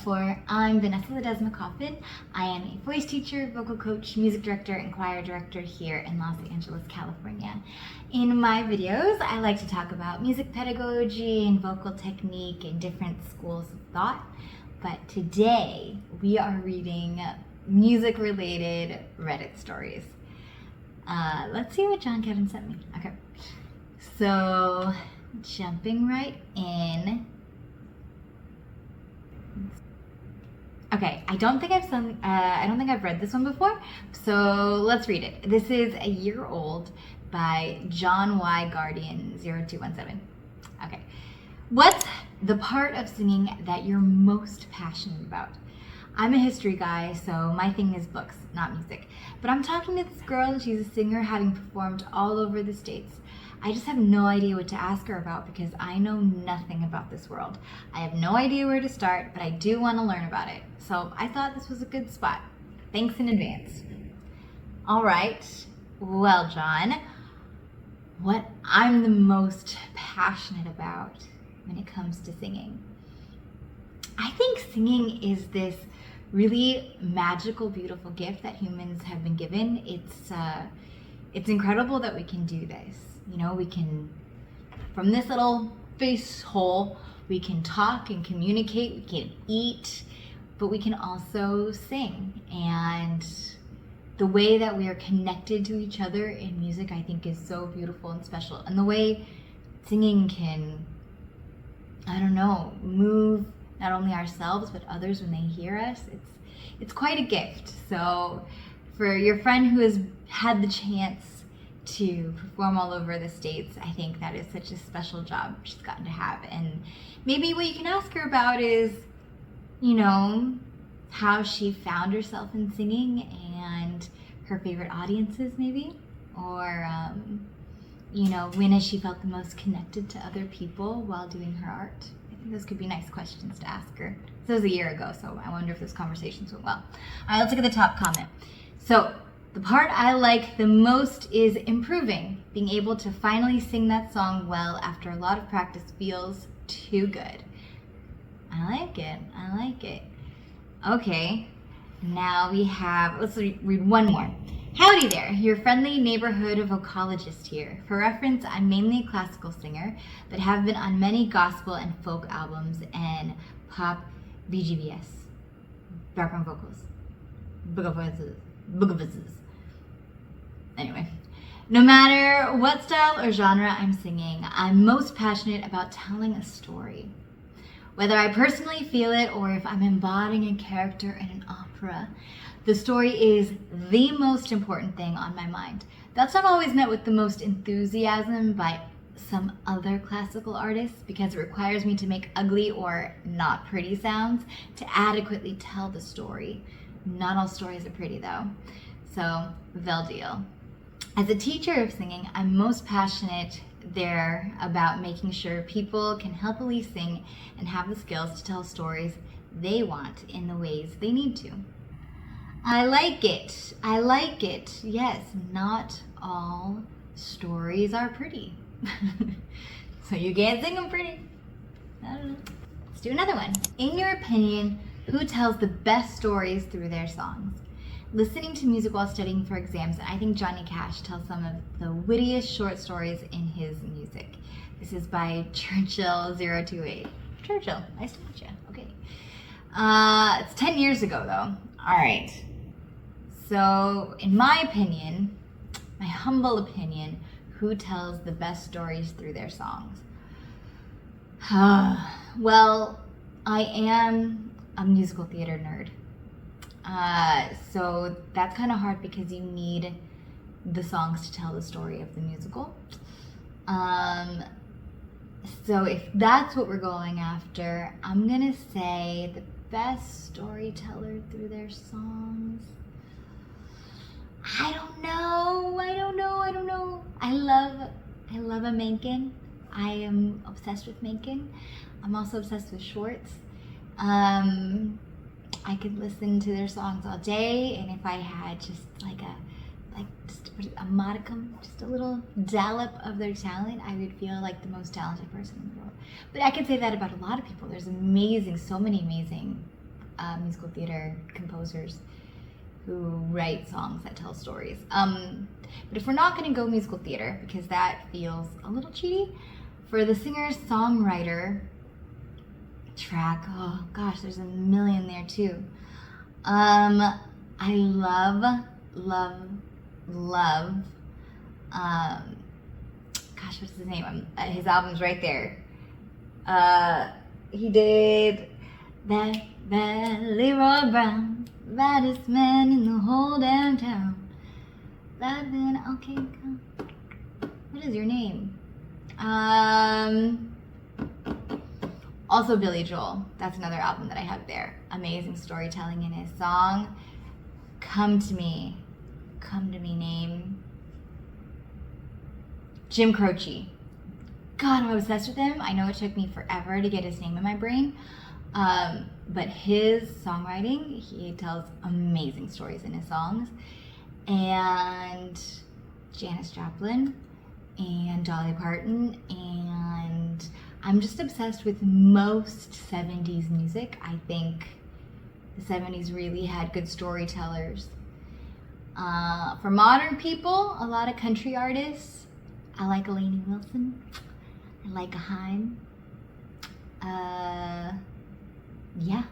before, I'm Vanessa Ledesma. I am a voice teacher, vocal coach, music director, and choir director here in Los Angeles, California. In my videos, I like to talk about music pedagogy and vocal technique and different schools of thought. But today, we are reading music-related Reddit stories. Let's see what John Kevin sent me. Okay, so jumping right in. Okay, I don't think I've read this one before, so let's read it. This is a year old by John Y. Guardian 0217. Okay, what's the part of singing that you're most passionate about? I'm a history guy, so my thing is books, not music. But I'm talking to this girl, and she's a singer having performed all over the States. I just have no idea what to ask her about because I know nothing about this world. I have no idea where to start, but I do want to learn about it. So I thought this was a good spot. Thanks in advance. All right. Well, John, what I'm the most passionate about when it comes to singing. I think singing is this really magical, beautiful gift that humans have been given. It's incredible that we can do this. You know, we can, from this little face hole, we can talk and communicate, we can eat, but we can also sing. And the way that we are connected to each other in music, I think, is so beautiful and special. And the way singing can, I don't know, move not only ourselves, but others when they hear us, it's quite a gift. So for your friend who has had the chance to perform all over the States, I think that is such a special job she's gotten to have. And maybe what you can ask her about is, you know, how she found herself in singing and her favorite audiences maybe, or, you know, when has she felt the most connected to other people while doing her art? I think those could be nice questions to ask her. This was a year ago, so I wonder if those conversations went well. All right, let's look at the top comment. So, the part I like the most is improving. Being able to finally sing that song well after a lot of practice feels too good. I like it. I like it. Okay, now we have, let's read one more. Howdy there, your friendly neighborhood vocologist here. For reference, I'm mainly a classical singer, but have been on many gospel and folk albums and pop BGBS, background vocals, book voices. Anyway, no matter what style or genre I'm singing, I'm most passionate about telling a story. Whether I personally feel it or if I'm embodying a character in an opera, the story is the most important thing on my mind. That's not always met with the most enthusiasm by some other classical artists because it requires me to make ugly or not pretty sounds to adequately tell the story. Not all stories are pretty though. So, vel deal. As a teacher of singing, I'm most passionate there about making sure people can healthily sing and have the skills to tell stories they want in the ways they need to. I like it. I like it. Yes, not all stories are pretty. So you can't sing them pretty. I don't know. Let's do another one. In your opinion, who tells the best stories through their songs? Listening to music while studying for exams, I think Johnny Cash tells some of the wittiest short stories in his music. This is by Churchill028. Churchill, nice to meet you. Okay. It's 10 years ago though. All right. So, in my opinion, my humble opinion, who tells the best stories through their songs? Well, I am a musical theater nerd. So that's kind of hard because you need the songs to tell the story of the musical. So if that's what we're going after, I'm gonna say the best storyteller through their songs. I don't know. I love a Menken. I am obsessed with Menken. I'm also obsessed with Schwartz. I could listen to their songs all day, and if I had just just a modicum, just a little dollop of their talent, I would feel like the most talented person in the world. But I can say that about a lot of people. There's so many amazing musical theater composers who write songs that tell stories. But if we're not going to go musical theater, because that feels a little cheaty, for the singer-songwriter track, oh gosh, there's a million there too. I love, gosh, what's his name? His album's right there. He did that Leroy Brown, baddest man in the whole damn town. Okay, come. What is your name? Also Billy Joel. That's another album that I have there. Amazing storytelling in his song. Come to me name. Jim Croce. God, I'm obsessed with him. I know it took me forever to get his name in my brain. But his songwriting, he tells amazing stories in his songs. And Janis Joplin and Dolly Parton, and I'm just obsessed with most 70s music. I think the 70s really had good storytellers. For modern people, a lot of country artists. I like Lainey Wilson. I like Haim. Yeah,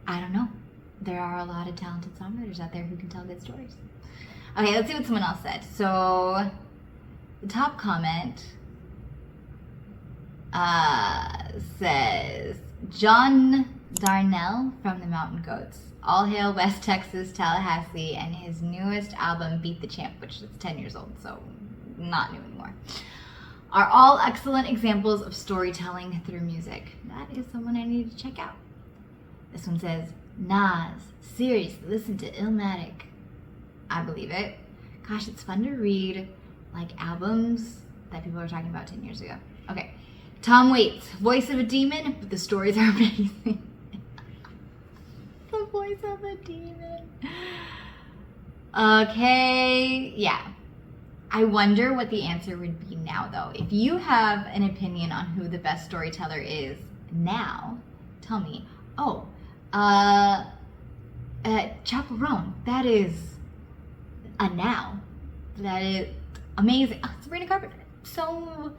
I don't know. There are a lot of talented songwriters out there who can tell good stories. Okay, let's see what someone else said. So, the top comment says, John Darnell from the Mountain Goats. All hail West Texas, Tallahassee, and his newest album, Beat the Champ, which is 10 years old, so not new anymore, are all excellent examples of storytelling through music. That is someone I need to check out. This one says, Nas, seriously, listen to Illmatic. I believe it. Gosh, it's fun to read like albums that people are talking about 10 years ago. Okay. Tom Waits, voice of a demon, but the stories are amazing. The voice of a demon. Okay, yeah. I wonder what the answer would be now, though. If you have an opinion on who the best storyteller is now, tell me. Oh, Chaperone, that is a now. That is amazing. Oh, Sabrina Carpenter. So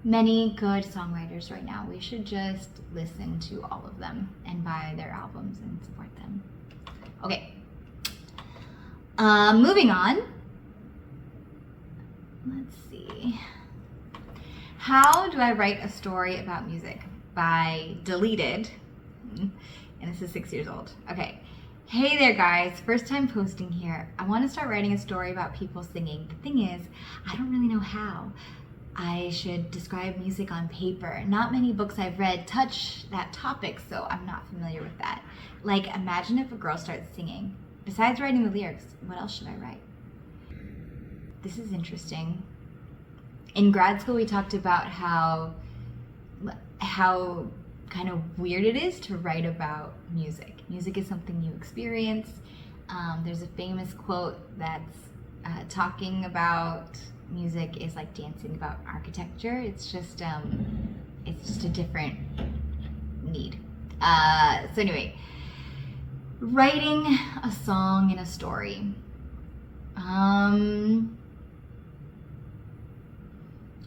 many good songwriters right now. We should just listen to all of them and buy their albums and support them. Okay. Moving on. Let's see. How do I write a story about music? By Deleted. And this is 6 years old. Okay. Hey there, guys. First time posting here. I want to start writing a story about people singing. The thing is, I don't really know how. I should describe music on paper. Not many books I've read touch that topic, so I'm not familiar with that. Like, imagine if a girl starts singing. Besides writing the lyrics, what else should I write? This is interesting. In grad school, we talked about how kind of weird it is to write about music. Music is something you experience. There's a famous quote that's talking about music is like dancing about architecture. It's just a different need. So anyway, writing a song and a story.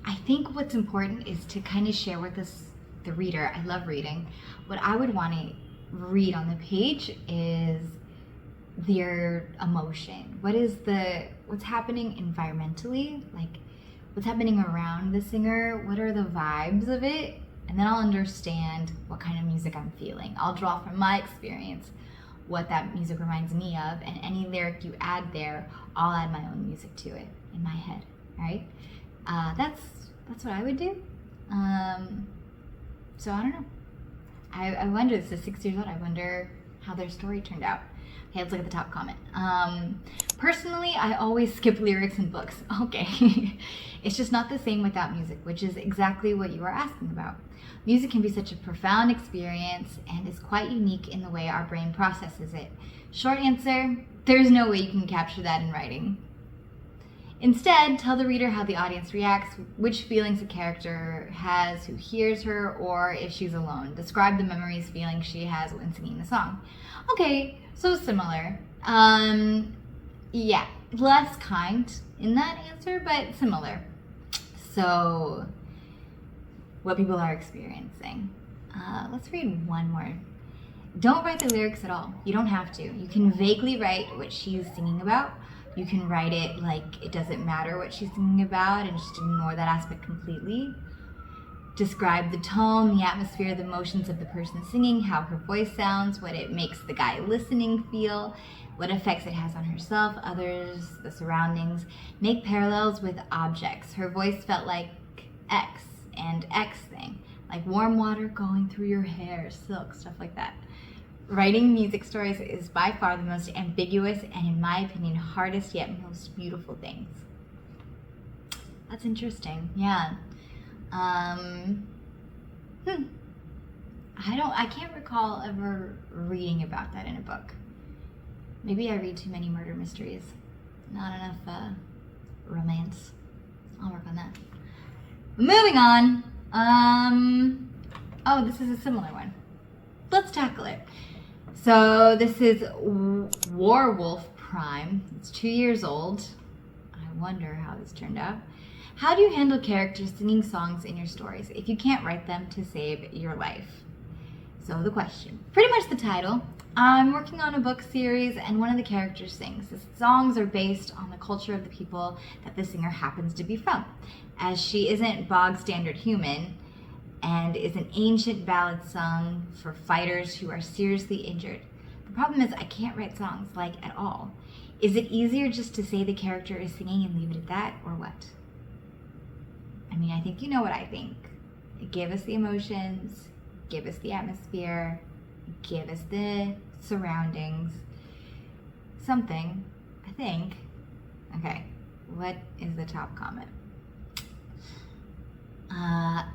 I think what's important is to kind of share with us, the reader. I love reading. What I would want to read on the page is their emotion. What's happening environmentally? Like, what's happening around the singer? What are the vibes of it? And then I'll understand what kind of music I'm feeling. I'll draw from my experience what that music reminds me of, and any lyric you add there, I'll add my own music to it in my head, right? That's what I would do. So I don't know. I wonder, this is 6 years old, I wonder how their story turned out. Okay, let's look at the top comment. Personally, I always skip lyrics in books. Okay. It's just not the same without music, which is exactly what you are asking about. Music can be such a profound experience and is quite unique in the way our brain processes it. Short answer, there's no way you can capture that in writing. Instead, tell the reader how the audience reacts, which feelings the character has who hears her, or if she's alone. Describe the memories, feelings she has when singing the song. Okay, so similar. Yeah, less kind in that answer, but similar. So, what people are experiencing. Let's read one more. Don't write the lyrics at all. You don't have to. You can vaguely write what she's singing about. You can write it like it doesn't matter what she's singing about and just ignore that aspect completely. Describe the tone, the atmosphere, the emotions of the person singing, how her voice sounds, what it makes the guy listening feel, what effects it has on herself, others, the surroundings. Make parallels with objects. Her voice felt like X and X thing, like warm water going through your hair, silk, stuff like that. Writing music stories is by far the most ambiguous and, in my opinion, hardest yet most beautiful things. That's interesting. Yeah. I can't recall ever reading about that in a book. Maybe I read too many murder mysteries. Not enough romance. I'll work on that. Moving on. Oh, this is a similar one. Let's tackle it. So this is Warwolf Prime. It's 2 years old. I wonder how this turned out. How do you handle characters singing songs in your stories if you can't write them to save your life? So the question, pretty much the title. I'm working on a book series and one of the characters sings. The songs are based on the culture of the people that the singer happens to be from. As she isn't bog standard human, and is an ancient ballad sung for fighters who are seriously injured. The problem is I can't write songs like at all. Is it easier just to say the character is singing and leave it at that, or what? I mean, I think you know what I think. Give us the emotions, give us the atmosphere, give us the surroundings. Something, I think. Okay, what is the top comment?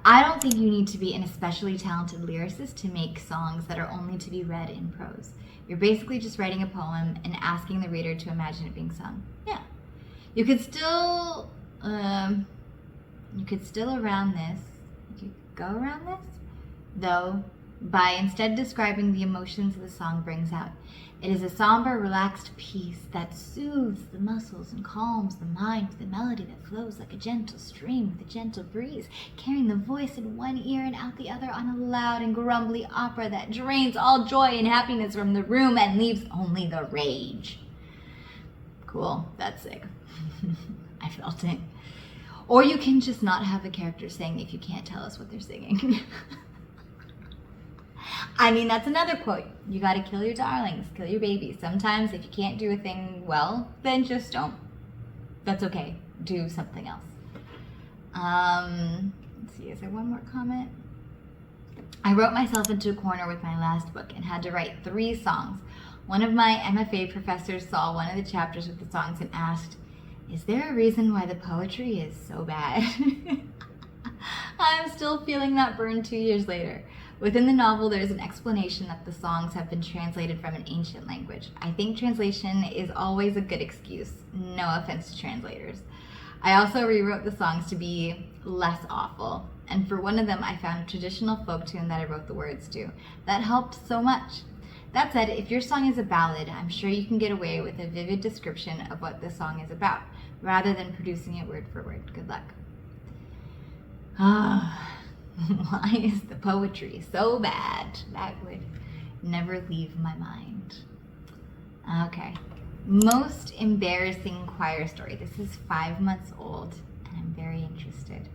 I don't think you need to be an especially talented lyricist to make songs that are only to be read in prose. You're basically just writing a poem and asking the reader to imagine it being sung. Yeah. You could still go around this, though, by instead describing the emotions the song brings out. It is a somber, relaxed piece that soothes the muscles and calms the mind with a melody that flows like a gentle stream with a gentle breeze, carrying the voice in one ear and out the other on a loud and grumbly opera that drains all joy and happiness from the room and leaves only the rage. Cool, that's sick. I felt it. Or you can just not have the character sing if you can't tell us what they're singing. I mean, that's another quote. You gotta kill your darlings, kill your babies. Sometimes if you can't do a thing well, then just don't. That's okay. Do something else. Let's see, is there one more comment? I wrote myself into a corner with my last book and had to write 3 songs. One of my MFA professors saw one of the chapters with the songs and asked, "Is there a reason why the poetry is so bad?" I'm still feeling that burn 2 years later. Within the novel, there's an explanation that the songs have been translated from an ancient language. I think translation is always a good excuse. No offense to translators. I also rewrote the songs to be less awful. And for one of them, I found a traditional folk tune that I wrote the words to. That helped so much. That said, if your song is a ballad, I'm sure you can get away with a vivid description of what the song is about, rather than producing it word for word. Good luck. Why is the poetry so bad? That would never leave my mind. Okay. Most embarrassing choir story. This is 5 months old, and I'm very interested.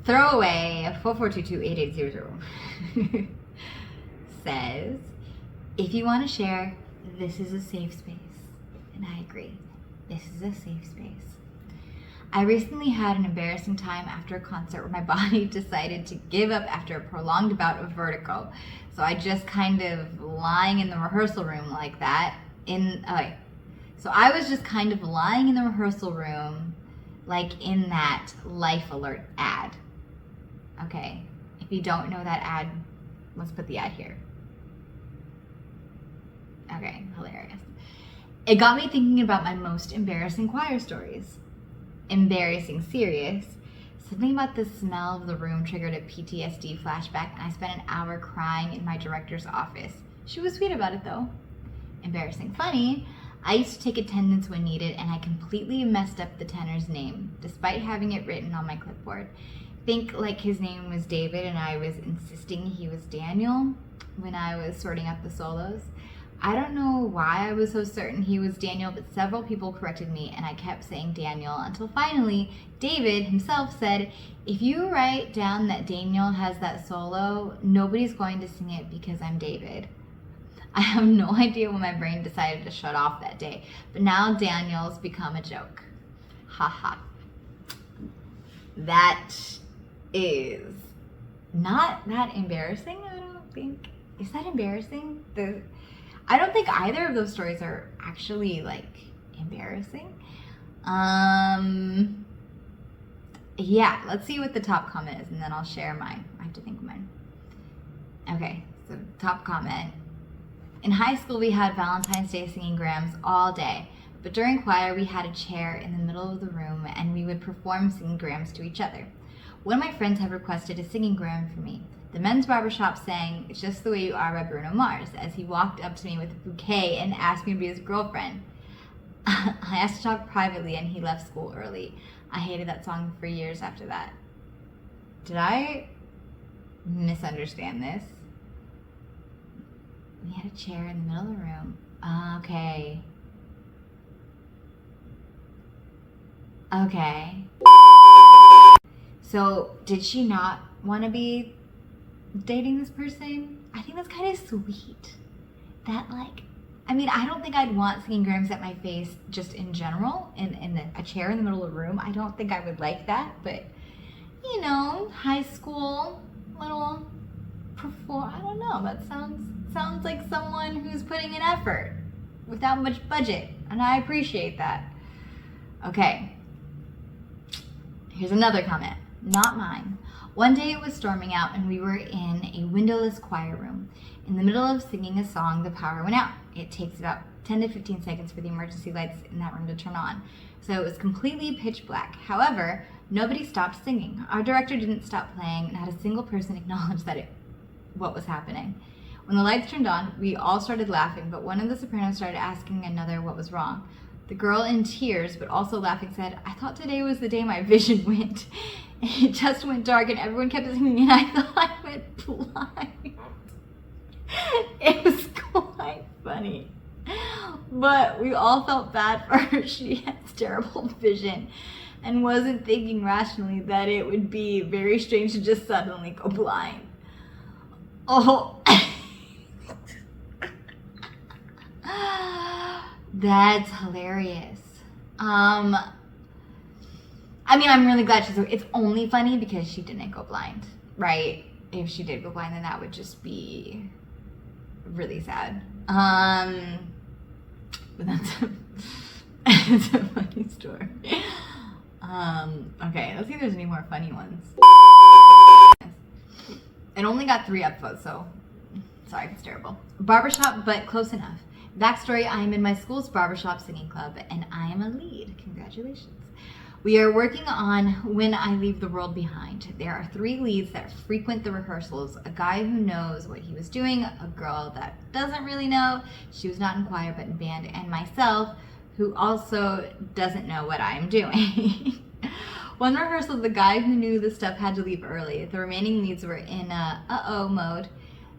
Throwaway 44228800 says, if you want to share, this is a safe space. And I agree. This is a safe space. I recently had an embarrassing time after a concert where my body decided to give up after a prolonged bout of vertigo. So I just kind of lying in the rehearsal room like that. So I was just kind of lying in the rehearsal room like in that Life Alert ad. Okay, if you don't know that ad, let's put the ad here. Okay, hilarious. It got me thinking about my most embarrassing choir stories. embarrassing serious. Something about the smell of the room triggered a PTSD flashback, and I spent an hour crying in my director's office. She was sweet about it though. Embarrassing funny. I used to take attendance when needed, and I completely messed up the tenor's name, despite having it written on my clipboard. Think like his name was David, and I was insisting he was Daniel when I was sorting out the solos. I don't know why I was so certain he was Daniel, but several people corrected me, and I kept saying Daniel until finally David himself said, if you write down that Daniel has that solo, nobody's going to sing it because I'm David. I have no idea when my brain decided to shut off that day, but now Daniel's become a joke. Haha. That is not that embarrassing, I don't think. Is that embarrassing? I don't think either of those stories are actually like embarrassing. Yeah, let's see what the top comment is, and then I'll share mine. I have to think of mine. Okay, so top comment. In high school, we had Valentine's Day singing grams all day, but during choir, we had a chair in the middle of the room, and we would perform singing grams to each other. One of my friends had requested a singing gram for me. The men's barbershop sang "It's Just the Way You Are" by Bruno Mars as he walked up to me with a bouquet and asked me to be his girlfriend. I asked to talk privately, and he left school early. I hated that song for years after that. Did I misunderstand this? We had a chair in the middle of the room. Okay. Okay. So, did she not want to be dating this person? I think that's kind of sweet. That, like, I mean, I don't think I'd want singing grams at my face just in general, in a chair in the middle of the room. I don't think I would like that, but, you know, high school, little perform, I don't know, that sounds like someone who's putting in effort without much budget, and I appreciate that. Okay, here's another comment, not mine. One day it was storming out, and we were in a windowless choir room. In the middle of singing a song, the power went out. It takes about 10 to 15 seconds for the emergency lights in that room to turn on, so it was completely pitch black. However, nobody stopped singing. Our director didn't stop playing, not a single person acknowledged what was happening. When the lights turned on, we all started laughing, but one of the sopranos started asking another what was wrong. The girl, in tears but also laughing, said, I thought today was the day my vision went. It just went dark and everyone kept singing and I thought I went blind. It was quite funny. But we all felt bad for her. She has terrible vision and wasn't thinking rationally that it would be very strange to just suddenly go blind. Oh, that's hilarious. I mean, I'm really glad it's only funny because she didn't go blind, right? If she did go blind, then that would just be really sad. But it's a funny story. Okay, let's see if there's any more funny ones. It only got 3 upvotes, so sorry if it's terrible. Barbershop, but close enough. Backstory, I am in my school's barbershop singing club, and I am a lead. Congratulations. We are working on When I Leave the World Behind. There are 3 leads that frequent the rehearsals. A guy who knows what he was doing, a girl that doesn't really know, she was not in choir but in band, and myself, who also doesn't know what I am doing. One rehearsal, the guy who knew the stuff had to leave early. The remaining leads were in uh-oh mode.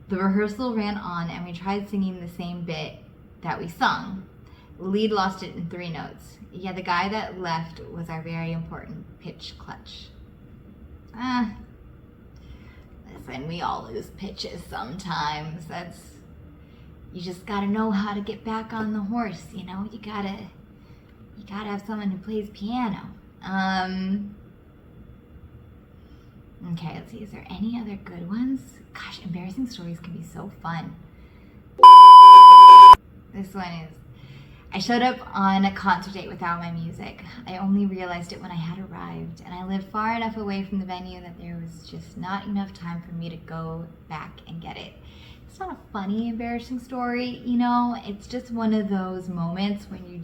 The rehearsal ran on, and we tried singing the same bit that we sung. The lead lost it in 3 notes. Yeah, the guy that left was our very important pitch clutch. Listen, we all lose pitches sometimes. You just gotta know how to get back on the horse, you know? You gotta have someone who plays piano. Okay, let's see, is there any other good ones? Gosh, embarrassing stories can be so fun. This one is, I showed up on a concert date without my music. I only realized it when I had arrived, and I lived far enough away from the venue that there was just not enough time for me to go back and get it. It's not a funny, embarrassing story, you know? It's just one of those moments when you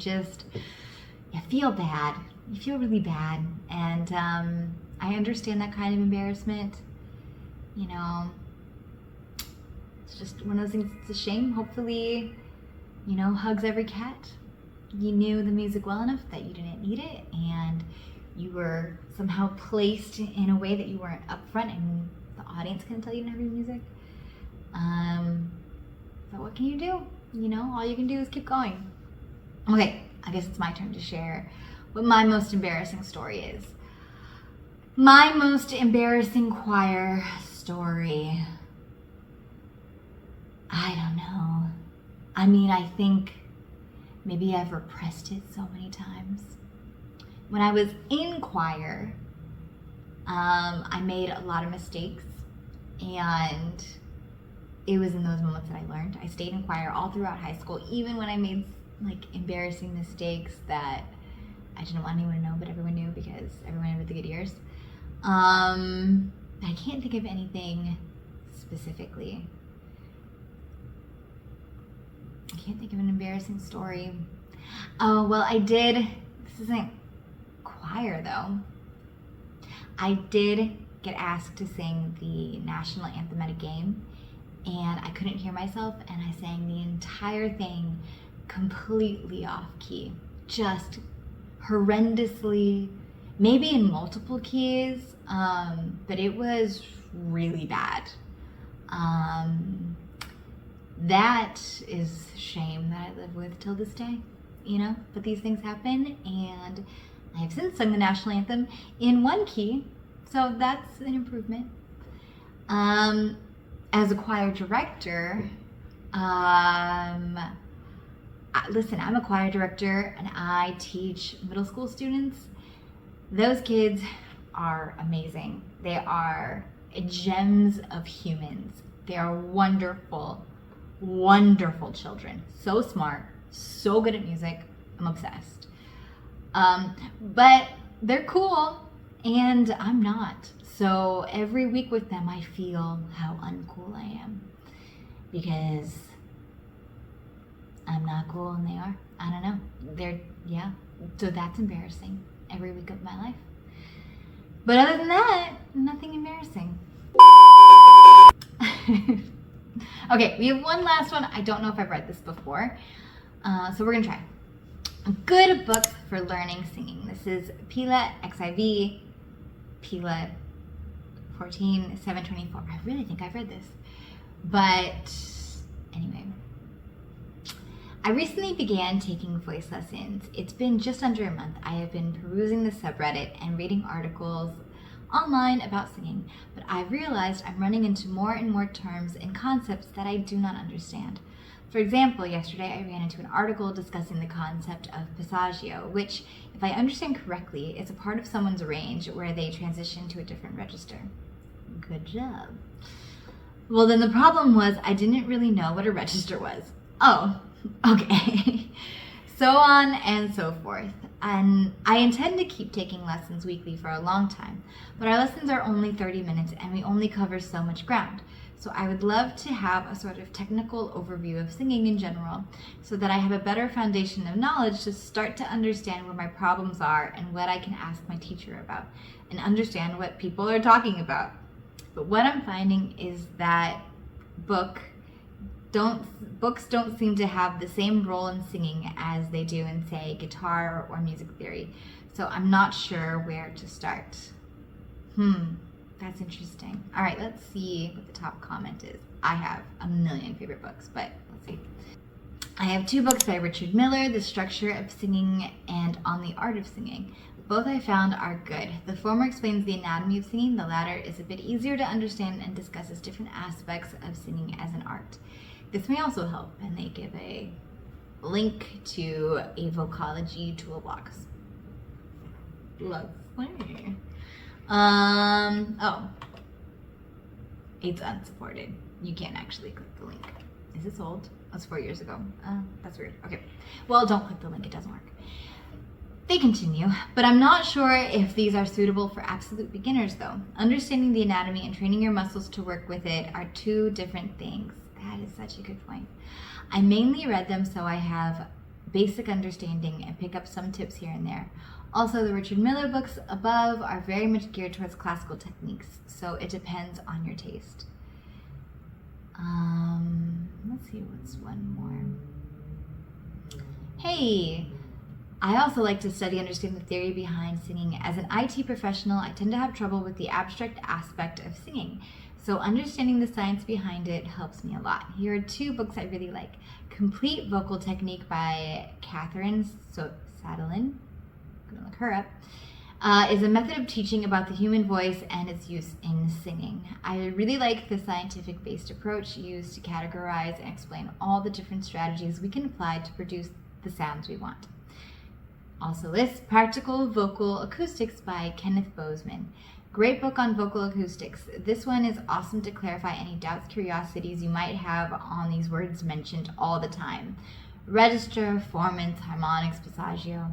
feel bad, you feel really bad. And I understand that kind of embarrassment. You know, it's just one of those things. It's a shame. Hopefully, you know, hugs every cat. You knew the music well enough that you didn't need it, and you were somehow placed in a way that you weren't upfront, and the audience couldn't tell you didn't have your music. But what can you do? You know, all you can do is keep going. Okay, I guess it's my turn to share what my most embarrassing story is. My most embarrassing choir story. I don't know. I mean, I think maybe I've repressed it so many times. When I was in choir, I made a lot of mistakes, and it was in those moments that I learned. I stayed in choir all throughout high school, even when I made like embarrassing mistakes that I didn't want anyone to know, but everyone knew because everyone had the good ears. I can't think of anything specifically. I can't think of an embarrassing story. Oh, well, I did. This isn't choir, though. I did get asked to sing the national anthem at a game, and I couldn't hear myself, and I sang the entire thing completely off key. Just horrendously, maybe in multiple keys, but it was really bad. That is shame that I live with till this day, you know, but these things happen, and I have since sung the national anthem in one key, so that's an improvement. As a choir director, listen, I'm a choir director and I teach middle school students. Those kids are amazing. They are gems of humans. They are wonderful, wonderful children. So smart, so good at music. I'm obsessed. But they're cool and I'm not. So every week with them, I feel how uncool I am because I'm not cool and they are. I don't know. Yeah. So that's embarrassing every week of my life. But other than that, nothing embarrassing. Okay, we have one last one. I don't know if I've read this before, so we're gonna try. A good book for learning singing. This is Pila XIV, Pila 14724. I really think I've read this, but anyway. I recently began taking voice lessons. It's been just under a month. I have been perusing the subreddit and reading articles online about singing, but I've realized I'm running into more and more terms and concepts that I do not understand. For example, yesterday I ran into an article discussing the concept of passaggio, which, if I understand correctly, is a part of someone's range where they transition to a different register. Good job. Well, then the problem was I didn't really know what a register was. Oh, okay. So on and so forth. And I intend to keep taking lessons weekly for a long time, but our lessons are only 30 minutes and we only cover so much ground. So I would love to have a sort of technical overview of singing in general so that I have a better foundation of knowledge to start to understand where my problems are and what I can ask my teacher about and understand what people are talking about. But what I'm finding is that books don't seem to have the same role in singing as they do in, say, guitar or music theory. So I'm not sure where to start. That's interesting. All right, let's see what the top comment is. I have a million favorite books, but let's see. I have 2 books by Richard Miller, The Structure of Singing and On the Art of Singing. Both I found are good. The former explains the anatomy of singing. The latter is a bit easier to understand and discusses different aspects of singing as an art. This may also help, and they give a link to a vocology toolbox. Lovely. Oh, it's unsupported. You can't actually click the link. Is this old? That's 4 years ago. That's weird. Okay. Well, don't click the link. It doesn't work. They continue, but I'm not sure if these are suitable for absolute beginners, though. Understanding the anatomy and training your muscles to work with it are 2 different things. That is such a good point. I mainly read them so I have basic understanding and pick up some tips here and there. Also, the Richard Miller books above are very much geared towards classical techniques, so it depends on your taste. Let's see, what's one more? Hey, I also like to study and understand the theory behind singing. As an IT professional, I tend to have trouble with the abstract aspect of singing, so understanding the science behind it helps me a lot. Here are two books I really like. Complete Vocal Technique by Catherine Sadolin, I'm gonna look her up, is a method of teaching about the human voice and its use in singing. I really like the scientific-based approach used to categorize and explain all the different strategies we can apply to produce the sounds we want. Also this, Practical Vocal Acoustics by Kenneth Bozeman. Great book on vocal acoustics. This one is awesome to clarify any doubts, curiosities you might have on these words mentioned all the time. Register, formants, harmonics, passaggio.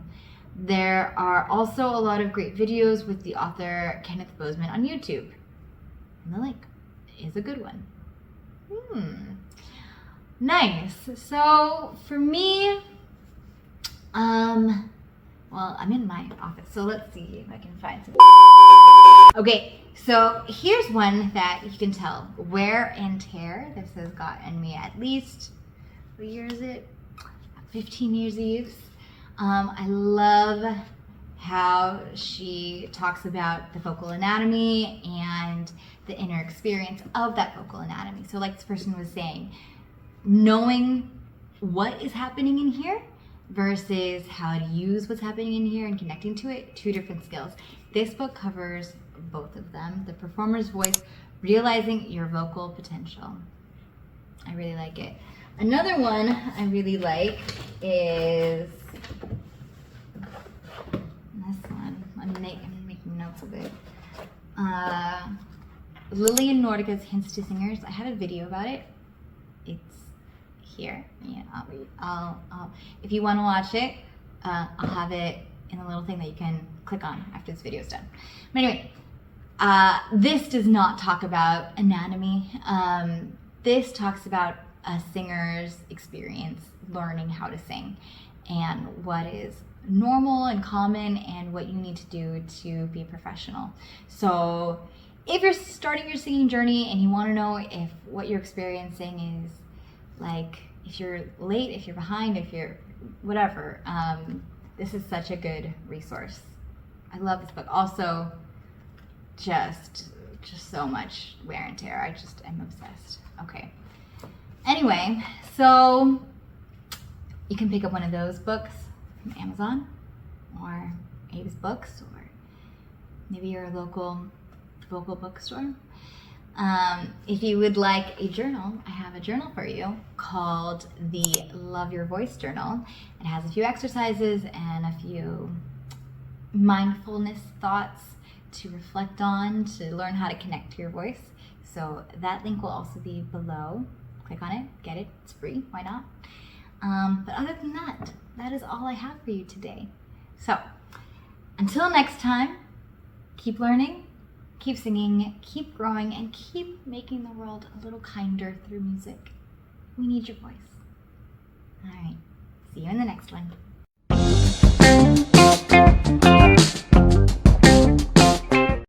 There are also a lot of great videos with the author Kenneth Bozeman on YouTube. And the link is a good one. Nice. So for me, well, I'm in my office, so let's see if I can find some. Okay, so here's one that you can tell. Wear and tear. This has gotten me at least, what year is it? 15 years of use. I love how she talks about the vocal anatomy and the inner experience of that vocal anatomy. So like this person was saying, knowing what is happening in here versus how to use what's happening in here and connecting to it, two different skills. This book covers both of them. The performer's voice, realizing your vocal potential. I really like it. Another one I really like is this one. I'm making notes of it. Lillian Nordica's Hints to Singers. I have a video about it. It's here. Yeah, I'll if you want to watch it, I'll have it in a little thing that you can click on after this video is done. But anyway, this does not talk about anatomy. This talks about a singer's experience learning how to sing and what is normal and common and what you need to do to be a professional. So if you're starting your singing journey and you want to know if what you're experiencing is like, if you're late, if you're behind, if you're whatever, this is such a good resource. I love this book. Also, just so much wear and tear. I just am obsessed. Okay. Anyway, so you can pick up one of those books from Amazon or Abe's Books or maybe your local vocal bookstore. If you would like a journal, I have a journal for you called the Love Your Voice Journal. It has a few exercises and a few mindfulness thoughts to reflect on, to learn how to connect to your voice. So that link will also be below. Click on it, get it, it's free, why not? But other than that, that is all I have for you today. So until next time, keep learning, keep singing, keep growing, and keep making the world a little kinder through music. We need your voice. All right, see you in the next one.